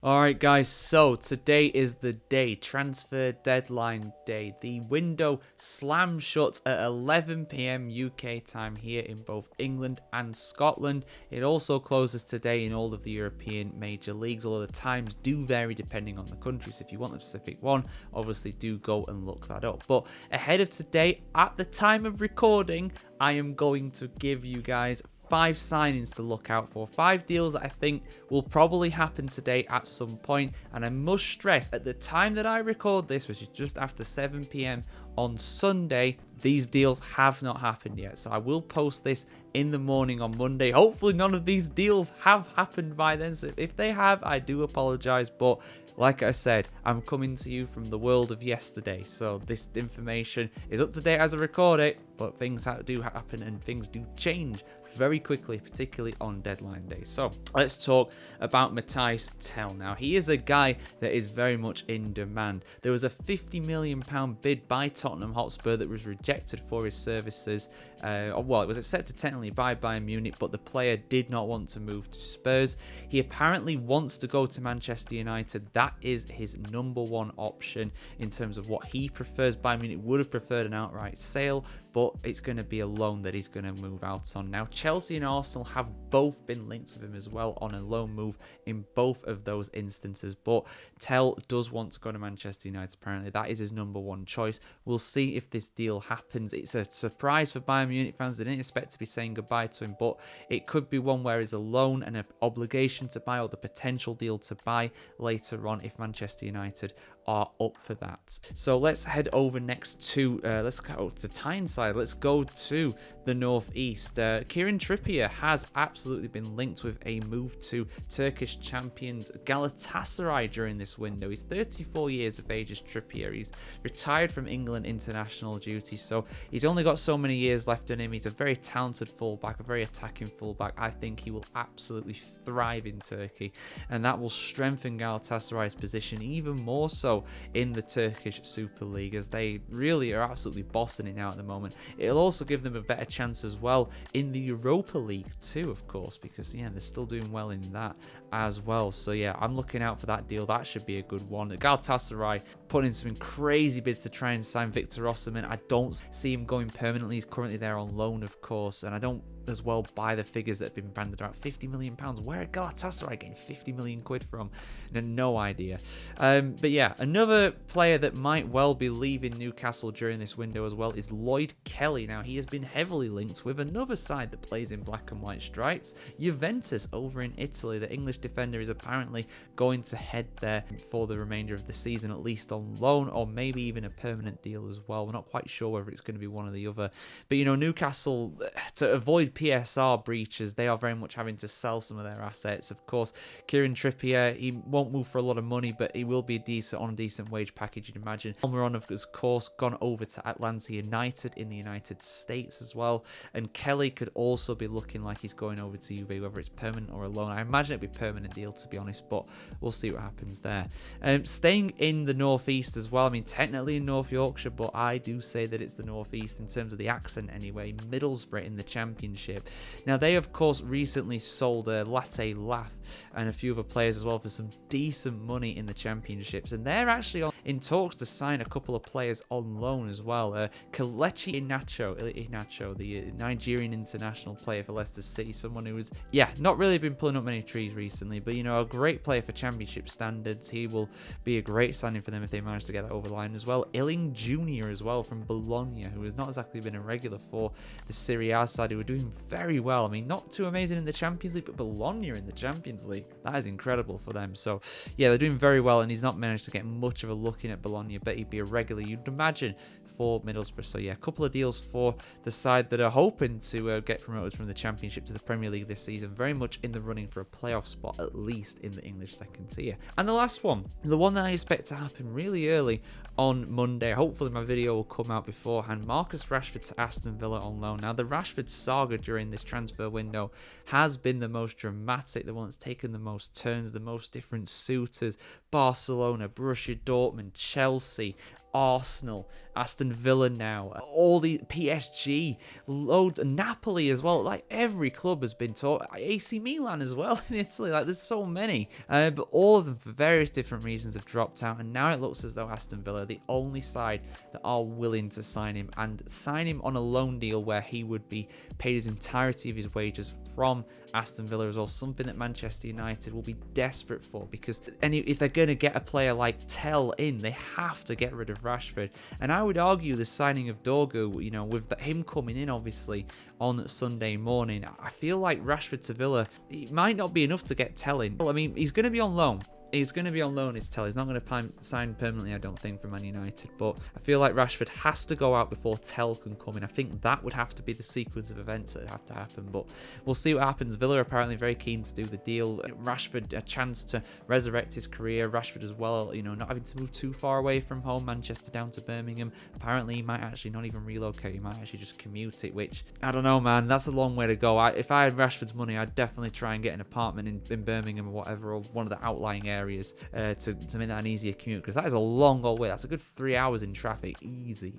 Alright guys, so today is the day, transfer deadline day. The window slams shut at 11 p.m. UK time here in both England and Scotland. It also closes today in all of the European major leagues, although the times do vary depending on the country. So if you want the specific one, obviously do go and look that up. But ahead of today, at the time of recording, I am going to give you guys 5 signings to look out for. 5 deals that I think will probably happen today at some point. And I must stress, at the time that I record this, which is just after 7 p.m. on Sunday, these deals have not happened yet. So I will post this in the morning on Monday. Hopefully none of these deals have happened by then. So if they have, I do apologize. But like I said, I'm coming to you from the world of yesterday. So this information is up to date as I record it, but things do happen and things do change very quickly, particularly on deadline day. So let's talk about Mathys Tel. Now, he is a guy that is very much in demand. There was a £50 million bid by Tottenham Hotspur that was rejected for his services. Well, it was accepted technically by Bayern Munich, but the player did not want to move to Spurs. He apparently wants to go to Manchester United. That is his number one option in terms of what he prefers. Bayern Munich would have preferred an outright sale, but it's going to be a loan that he's going to move out on. Now, Chelsea and Arsenal have both been linked with him as well on a loan move in both of those instances, but Tel does want to go to Manchester United. Apparently, that is his number one choice. We'll see if this deal happens. It's a surprise for Bayern Munich fans. They didn't expect to be saying goodbye to him, but it could be one where it's a loan and an obligation to buy, or the potential deal to buy later on if Manchester United are up for that. So let's head over next to let's go to Tyneside. Let's go to the northeast. Kieran Trippier has absolutely been linked with a move to Turkish champions Galatasaray during this window. He's 34 years of age as Trippier. He's retired from England international duty, so he's only got so many years left in him. He's a very talented fullback, a very attacking fullback. I think he will absolutely thrive in Turkey, and that will strengthen Galatasaray's position even more so in the Turkish Super League, as they really are absolutely bossing it now at the moment. It'll also give them a better chance as well in the Europa League too, of course, because yeah, they're still doing well in that as well. So yeah, I'm looking out for that deal. That should be a good one. Galatasaray putting in some crazy bids to try and sign Victor Osimhen. I don't see him going permanently. He's currently there on loan, of course, and I don't as well buy the figures that have been banded around. £50 million. Where are Galatasaray getting 50 million quid from? No idea. But yeah, another player that might well be leaving Newcastle during this window as well is Lloyd Kelly. Now, he has been heavily linked with another side that plays in black and white stripes, Juventus over in Italy. The English defender is apparently going to head there for the remainder of the season, at least on loan, or maybe even a permanent deal as well. We're not quite sure whether it's going to be one or the other. But, you know, Newcastle, to avoid PSR breaches, they are very much having to sell some of their assets. Of course, Kieran Trippier, he won't move for a lot of money, but he will be on a decent wage package, you'd imagine. Almiron, of course, gone over to Atlanta United in the United States as well. And Kelly could also be looking like he's going over to Juve, whether it's permanent or a loan. I imagine it'd be a permanent deal, to be honest, but we'll see what happens there. Staying in the northeast as well, I mean, technically in North Yorkshire, but I do say that it's the northeast in terms of the accent anyway. Middlesbrough in the Championship. Now, they, of course, recently sold Latte Laugh and a few other players as well for some decent money in the Championships, and they're actually in talks to sign a couple of players on loan as well. Kelechi Iheanacho, the Nigerian international player for Leicester City, someone who has, not really been pulling up many trees recently, but, you know, a great player for Championship standards. He will be a great signing for them if they manage to get that over the line as well. Iling Jr. as well from Bologna, who has not exactly been a regular for the Serie A side, who are doing very well. I mean, not too amazing in the Champions League, but Bologna in the Champions League, that is incredible for them. So yeah, they're doing very well, and he's not managed to get much of a look in at Bologna, but he'd be a regular, you'd imagine, for Middlesbrough. So yeah, a couple of deals for the side that are hoping to get promoted from the Championship to the Premier League this season, very much in the running for a playoff spot, at least in the English second tier. And the last one, the one that I expect to happen really early on Monday, hopefully my video will come out beforehand, Marcus Rashford to Aston Villa on loan. Now, the Rashford saga during this transfer window has been the most dramatic, the one that's taken the most turns, the most different suitors. Barcelona, Borussia Dortmund, Chelsea, Arsenal, Aston Villa now, all the PSG, loads, Napoli as well. Like every club has been taught, AC Milan as well in Italy. Like there's so many, but all of them for various different reasons have dropped out, and now it looks as though Aston Villa are the only side that are willing to sign him and sign him on a loan deal where he would be paid his entirety of his wages from Aston Villa as well. Something that Manchester United will be desperate for, because if they're going to get a player like Tell in, they have to get rid of Rashford. And I would argue the signing of Dorgu, you know, with him coming in obviously on Sunday morning, I feel like Rashford to Villa, it might not be enough to get Tell in. Well, I mean, he's going to be on loan. He's going to be on loan, is Tell. He's not going to sign permanently, I don't think, for Man United. But I feel like Rashford has to go out before Tell can come in. I think that would have to be the sequence of events that would have to happen. But we'll see what happens. Villa are apparently very keen to do the deal. Rashford, a chance to resurrect his career. Rashford as well, you know, not having to move too far away from home, Manchester down to Birmingham. Apparently, he might actually not even relocate. He might actually just commute it, which, I don't know, man. That's a long way to go. If I had Rashford's money, I'd definitely try and get an apartment in Birmingham or whatever, or one of the outlying areas to make that an easier commute, because that is a long old way. That's a good 3 hours in traffic. Easy.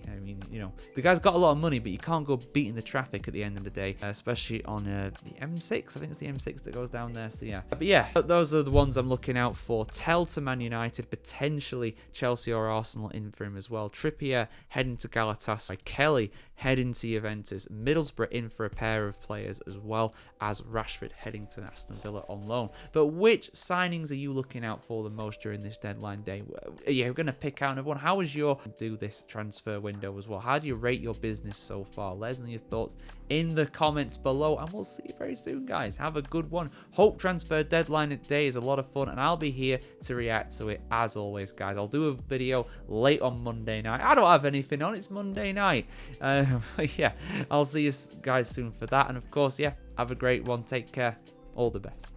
I mean, you know, the guy's got a lot of money, but you can't go beating the traffic at the end of the day, especially on the M6. I think it's the M6 that goes down there. So yeah, but yeah, those are the ones I'm looking out for. Tell to Man United, potentially Chelsea or Arsenal in for him as well. Trippier heading to Galatasaray, Kelly heading to Juventus, Middlesbrough in for a pair of players, as well as Rashford heading to Aston Villa on loan. But which signings are you looking out for the most during this deadline day? Yeah, we're going to pick out another one. How was your do this transfer window as well? How do you rate your business so far? Let us know your thoughts in the comments below, and we'll see you very soon, guys. Have a good one. Hope transfer deadline day is a lot of fun, and I'll be here to react to it as always, guys. I'll do a video late on Monday night. I don't have anything on. It's Monday night. Yeah, I'll see you guys soon for that. And of course, yeah, have a great one. Take care. All the best.